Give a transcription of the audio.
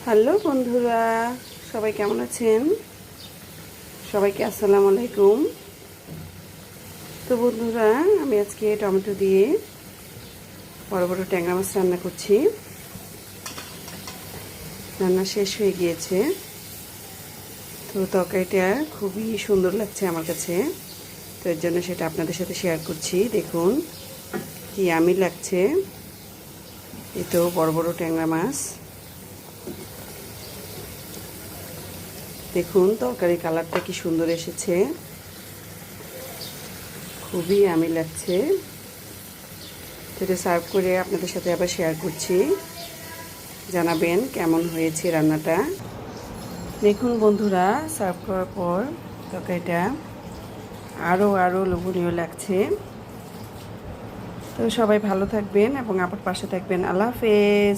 Hello বন্ধুরা, সবাই কেমন আছেন? সবাইকে আসসালামু আলাইকুম। তো বন্ধুরা, আমি আজকে টমেটো দিয়ে বড় বড় ট্যাংরা মাছ রান্না করছি। রান্না শেষ হয়ে গিয়েছে। তো তরকারিটা খুবই সুন্দর লাগছে আমার কাছে, তো এর জন্য সেটা আপনাদের সাথে শেয়ার করছি। দেখুন কি আমি লাগছে। এই তো বড় বড় ট্যাংরা মাছ, দেখুন তরকারির কালারটা কি সুন্দর এসেছে, খুবই আমি লাগছে। সেটা সার্ভ করে আপনাদের সাথে আবার শেয়ার করছি, জানাবেন কেমন হয়েছে রান্নাটা। দেখুন বন্ধুরা, সার্ভ করার পর তরকারিটা আরও লোভনীয় লাগছে। তো সবাই ভালো থাকবেন এবং আপনার পাশে থাকবেন। আল্লাহ হাফেজ।